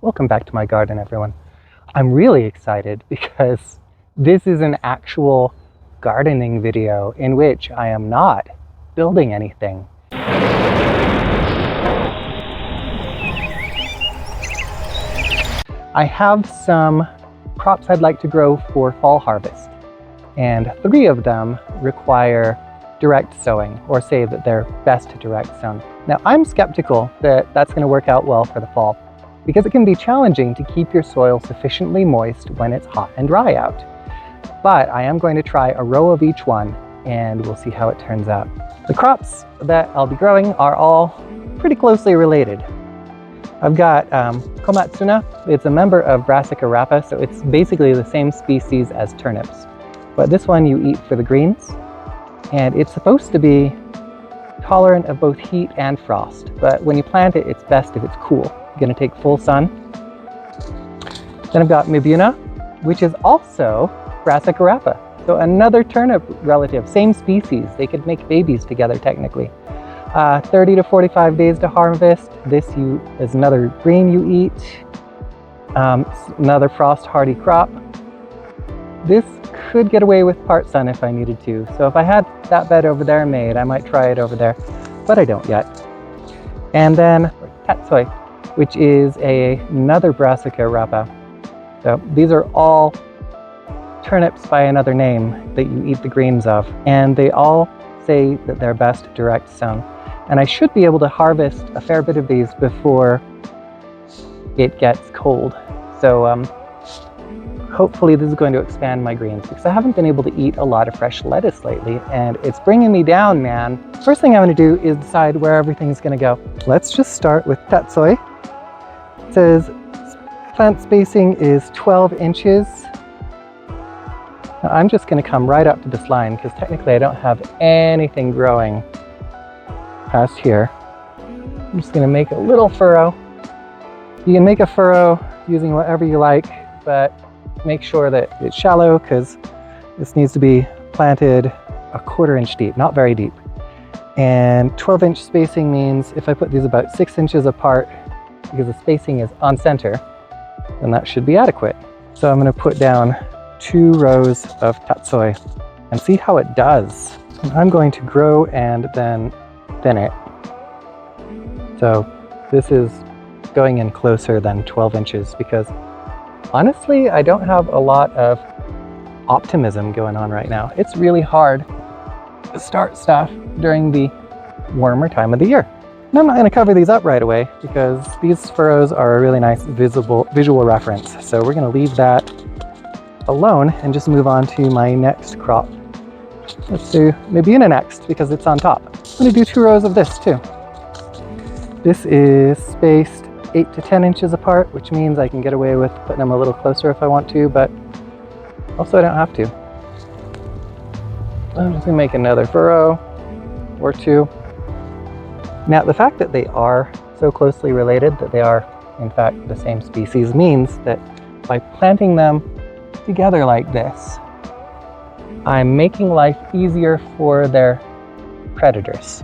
Welcome back to my garden, everyone. I'm really excited because this is an actual gardening video in which I am not building anything. I have some crops I'd like to grow for fall harvest, and 3 of them require direct sowing, or say that they're best direct sown. Now, I'm skeptical that that's going to work out well for the fall, because it can be challenging to keep your soil sufficiently moist when it's hot and dry out. But I am going to try a row of each one, and we'll see how it turns out. The crops that I'll be growing are all pretty closely related. I've got Komatsuna. It's a member of Brassica rapa, so it's basically the same species as turnips. But this one you eat for the greens, and it's supposed to be tolerant of both heat and frost. But when you plant it, it's best if it's cool. You're going to take full sun. Then I've got Mibuna, which is also Brassica rapa. So another turnip relative, same species. They could make babies together technically. 30 to 45 days to harvest. This is another green you eat. Another frost hardy crop. This could get away with part sun if I needed to. So if I had that bed over there made, I might try it over there, but I don't yet. And then tatsoi, which is another Brassica rapa. So these are all turnips by another name that you eat the greens of, and they all say that they're best direct sown. And I should be able to harvest a fair bit of these before it gets cold. So hopefully this is going to expand my greens, because I haven't been able to eat a lot of fresh lettuce lately, and it's bringing me down, man. First thing I'm going to do is decide where everything's going to go. Let's just start with tatsoi. It says plant spacing is 12 inches. Now I'm just going to come right up to this line, because technically I don't have anything growing past here. I'm just going to make a little furrow. You can make a furrow using whatever you like, but make sure that it's shallow, because this needs to be planted a 1/4 inch deep, not very deep. And 12-inch spacing means if I put these about 6 inches apart, because the spacing is on center, then that should be adequate. So I'm going to put down 2 rows of tatsoi and see how it does. And I'm going to grow and then thin it. So this is going in closer than 12 inches because honestly, I don't have a lot of optimism going on right now. It's really hard to start stuff during the warmer time of the year. And I'm not going to cover these up right away because these furrows are a really nice visual reference. So we're going to leave that alone and just move on to my next crop. Let's do Mibuna next because it's on top. I'm going to do 2 rows of this too. This is spaced 8 to 10 inches apart, which means I can get away with putting them a little closer if I want to, but also I don't have to. I'm just going to make another furrow or 2. Now, the fact that they are so closely related, that they are in fact the same species, means that by planting them together like this, I'm making life easier for their predators.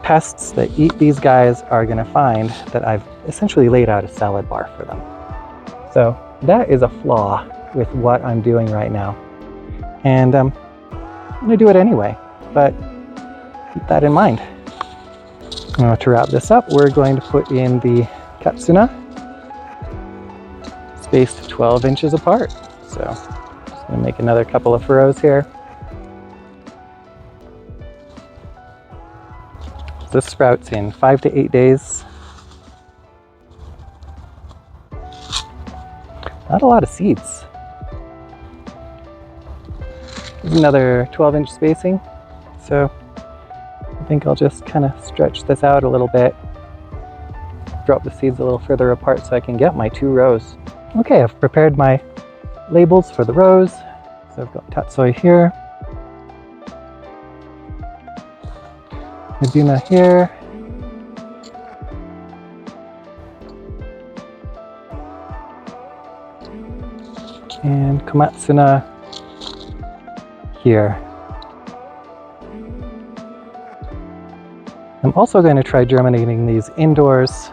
Pests that eat these guys are going to find that I've essentially laid out a salad bar for them. So that is a flaw with what I'm doing right now. And I'm going to do it anyway, but keep that in mind. Now to wrap this up, we're going to put in the Komatsuna, spaced 12 inches apart. So just going to make another couple of furrows here. This sprouts in 5 to 8 days. Not a lot of seeds. There's another 12-inch spacing. So I think I'll just kind of stretch this out a little bit. Drop the seeds a little further apart so I can get my 2 rows. Okay, I've prepared my labels for the rows. So I've got tatsoi here. Mibuna here. And Komatsuna here. I'm also going to try germinating these indoors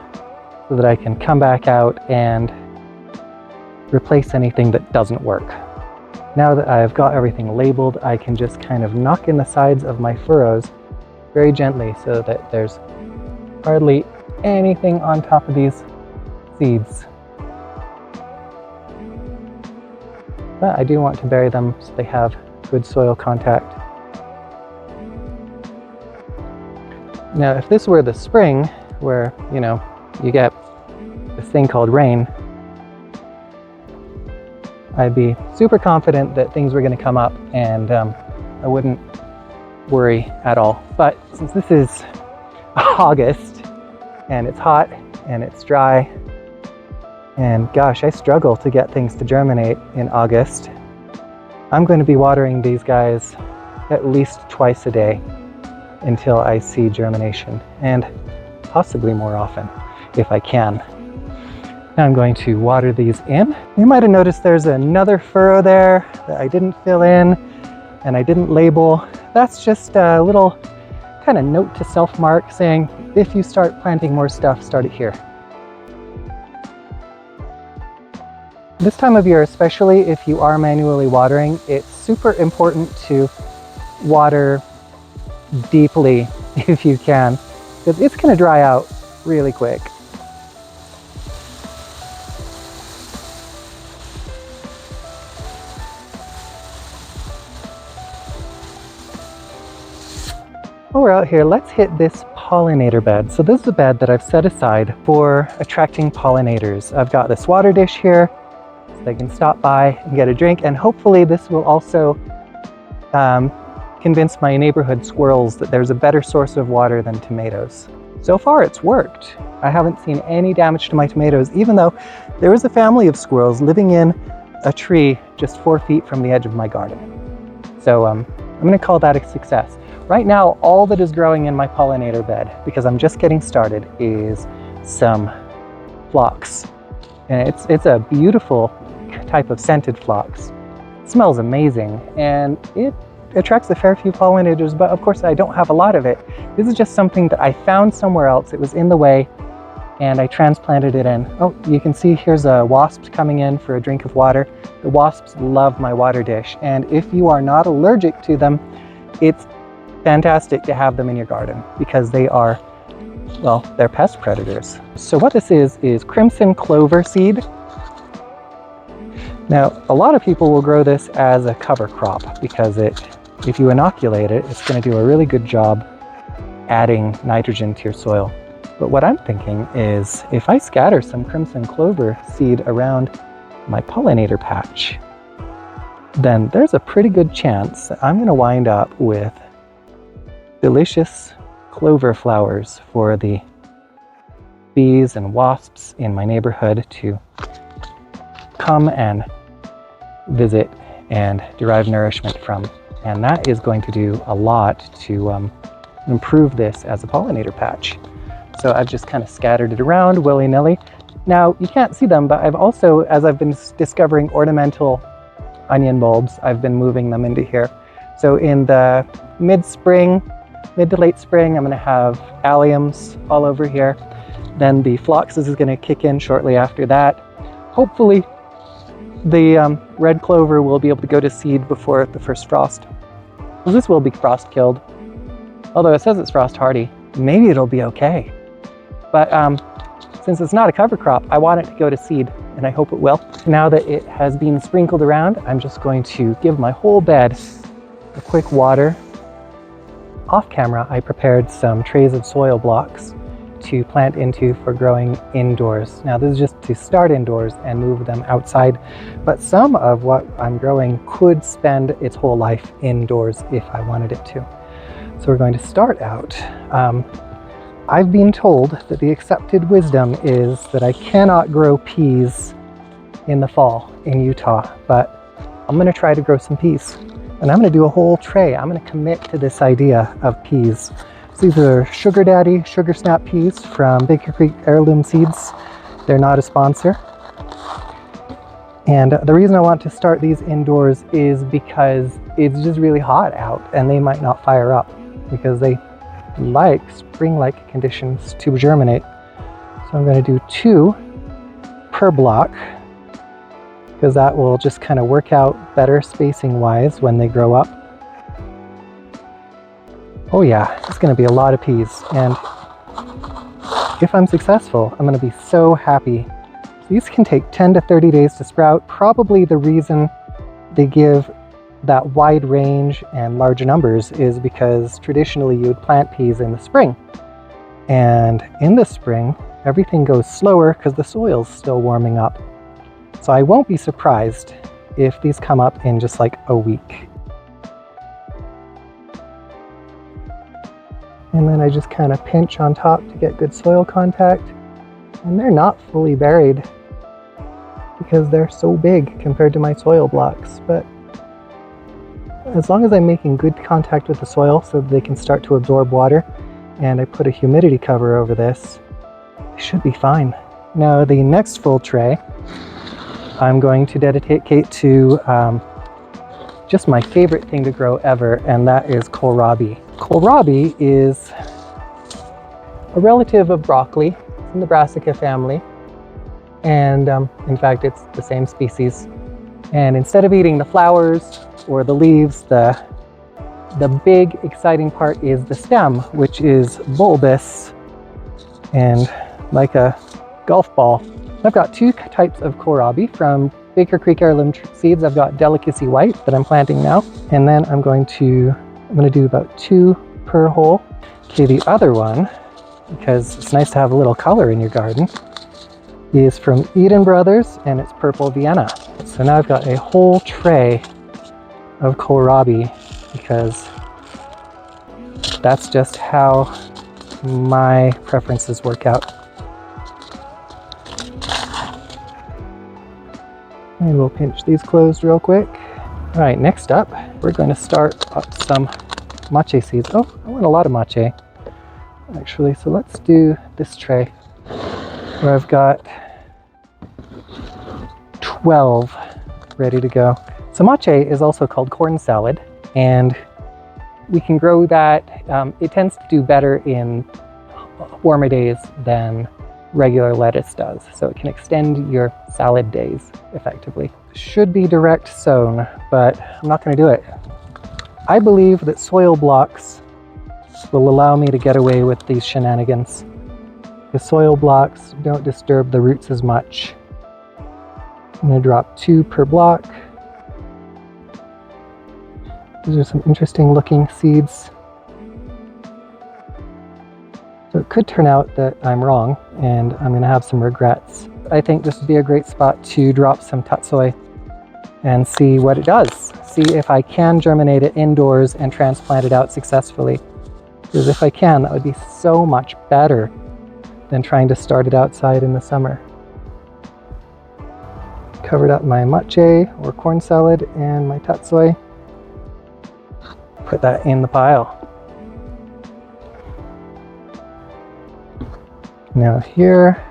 so that I can come back out and replace anything that doesn't work. Now that I've got everything labeled, I can just kind of knock in the sides of my furrows very gently so that there's hardly anything on top of these seeds. But I do want to bury them so they have good soil contact. Now, if this were the spring, where, you know, you get this thing called rain, I'd be super confident that things were going to come up and I wouldn't worry at all. But since this is August and it's hot and it's dry, and gosh, I struggle to get things to germinate in August, I'm going to be watering these guys at least twice a day until I see germination, and possibly more often if I can. Now I'm going to water these in. You might have noticed there's another furrow there that I didn't fill in and I didn't label. That's just a little kind of note to self mark saying, if you start planting more stuff, start it here. This time of year, especially if you are manually watering, it's super important to water deeply if you can, because it's going to dry out really quick. While we're out here, let's hit this pollinator bed. So this is a bed that I've set aside for attracting pollinators. I've got this water dish here so they can stop by and get a drink, and hopefully this will also convince my neighborhood squirrels that there's a better source of water than tomatoes. So far it's worked. I haven't seen any damage to my tomatoes, even though there is a family of squirrels living in a tree just 4 feet from the edge of my garden. So I'm going to call that a success. Right now, all that is growing in my pollinator bed, because I'm just getting started, is some phlox. And it's a beautiful type of scented phlox. It smells amazing, and it attracts a fair few pollinators, but of course I don't have a lot of it. This is just something that I found somewhere else. It was in the way, and I transplanted it in. Oh, you can see here's a wasp coming in for a drink of water. The wasps love my water dish, and if you are not allergic to them, it's fantastic to have them in your garden because they are, well, they're pest predators. So what this is crimson clover seed. Now, a lot of people will grow this as a cover crop because if you inoculate it, it's going to do a really good job adding nitrogen to your soil. But what I'm thinking is if I scatter some crimson clover seed around my pollinator patch, then there's a pretty good chance that I'm going to wind up with delicious clover flowers for the bees and wasps in my neighborhood to come and visit and derive nourishment from. And that is going to do a lot to improve this as a pollinator patch. So I've just kind of scattered it around willy-nilly. Now, you can't see them, but I've also, as I've been discovering ornamental onion bulbs, I've been moving them into here. So in the mid to late spring, I'm going to have alliums all over here. Then the phloxes is going to kick in shortly after that. Hopefully, the red clover will be able to go to seed before the first frost. Well, this will be frost killed. Although it says it's frost hardy, maybe it'll be okay. But since it's not a cover crop, I want it to go to seed, and I hope it will. Now that it has been sprinkled around, I'm just going to give my whole bed a quick water. Off camera, I prepared some trays of soil blocks to plant into for growing indoors. Now this is just to start indoors and move them outside, but some of what I'm growing could spend its whole life indoors if I wanted it to. So we're going to start out. I've been told that the accepted wisdom is that I cannot grow peas in the fall in Utah, but I'm going to try to grow some peas. And I'm going to do a whole tray. I'm going to commit to this idea of peas. So these are Sugar Daddy Sugar Snap peas from Baker Creek Heirloom Seeds. They're not a sponsor. And the reason I want to start these indoors is because it's just really hot out and they might not fire up because they like spring-like conditions to germinate. So I'm going to do 2 per block, because that will just kind of work out better spacing wise when they grow up. Oh yeah, it's going to be a lot of peas, and if I'm successful, I'm going to be so happy. These can take 10 to 30 days to sprout. Probably the reason they give that wide range and large numbers is because traditionally you would plant peas in the spring. And in the spring, everything goes slower because the soil's still warming up. So I won't be surprised if these come up in just like a week. And then I just kind of pinch on top to get good soil contact. And they're not fully buried because they're so big compared to my soil blocks. But as long as I'm making good contact with the soil so that they can start to absorb water, and I put a humidity cover over this, they should be fine. Now the next full tray, I'm going to dedicate to just my favorite thing to grow ever, and that is kohlrabi. Kohlrabi is a relative of broccoli, it's in the Brassica family, and in fact it's the same species. And instead of eating the flowers or the leaves, the big exciting part is the stem, which is bulbous and like a golf ball. I've got 2 types of kohlrabi from Baker Creek Heirloom Seeds. I've got Delicacy White that I'm planting now, and then I'm going to do about 2 per hole. Okay, the other one, because it's nice to have a little color in your garden, is from Eden Brothers, and it's Purple Vienna. So now I've got a whole tray of kohlrabi because that's just how my preferences work out. And we'll pinch these closed real quick. All right, next up, we're going to start up some mache seeds. Oh, I want a lot of mache, actually. So let's do this tray where I've got 12 ready to go. So mache is also called corn salad, and we can grow that. It tends to do better in warmer days than regular lettuce does, so it can extend your salad days effectively. Should be direct sown, but I'm not going to do it. I believe that soil blocks will allow me to get away with these shenanigans. The soil blocks don't disturb the roots as much. I'm going to drop 2 per block. These are some interesting looking seeds. So it could turn out that I'm wrong, and I'm going to have some regrets. I think this would be a great spot to drop some tatsoi and see what it does. See if I can germinate it indoors and transplant it out successfully. Because if I can, that would be so much better than trying to start it outside in the summer. Covered up my mache or corn salad and my tatsoi. Put that in the pile. Now here,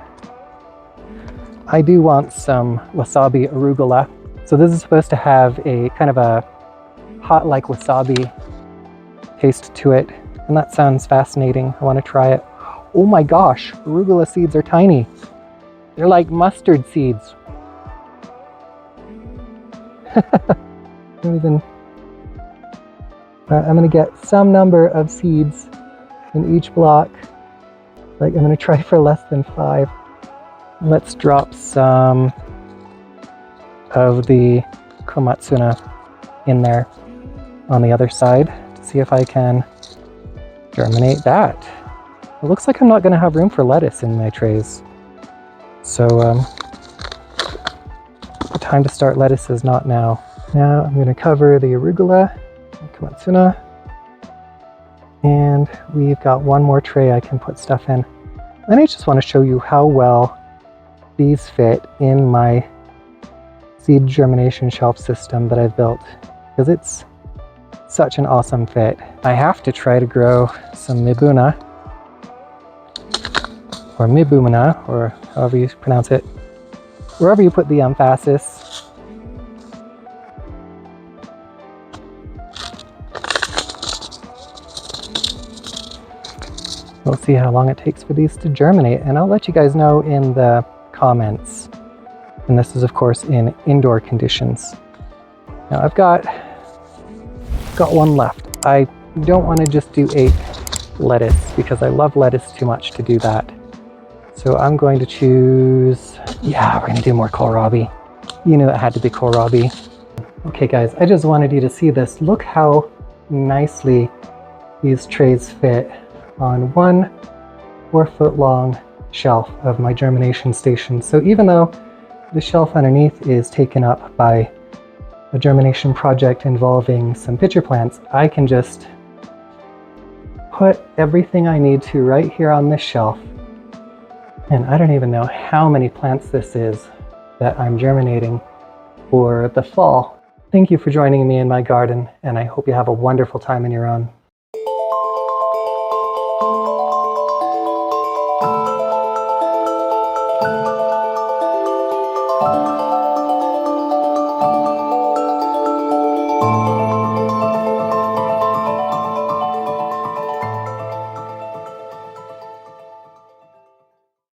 I do want some wasabi arugula. So this is supposed to have a kind of a hot like wasabi taste to it. And that sounds fascinating. I want to try it. Oh my gosh, arugula seeds are tiny. They're like mustard seeds. I'm going to get some number of seeds in each block. Like I'm going to try for less than 5. Let's drop some of the Komatsuna in there on the other side to see if I can germinate that. It looks like I'm not going to have room for lettuce in my trays. So the time to start lettuce is not now. Now I'm going to cover the arugula and Komatsuna. And we've got one more tray I can put stuff in. And I just want to show you how well these fit in my seed germination shelf system that I've built, because it's such an awesome fit. I have to try to grow some mibuna, or mibumina, or however you pronounce it, wherever you put the emphasis. We'll see how long it takes for these to germinate, and I'll let you guys know in the comments. And this is, of course, in indoor conditions. Now I've got one left. I don't want to just do 8 lettuce because I love lettuce too much to do that. So I'm going to choose, yeah, we're going to do more kohlrabi. You knew it had to be kohlrabi. Okay guys, I just wanted you to see this. Look how nicely these trays fit on one 4-foot long shelf of my germination station. So even though the shelf underneath is taken up by a germination project involving some pitcher plants, I can just put everything I need to right here on this shelf. And I don't even know how many plants this is that I'm germinating for the fall. Thank you for joining me in my garden, and I hope you have a wonderful time in your own.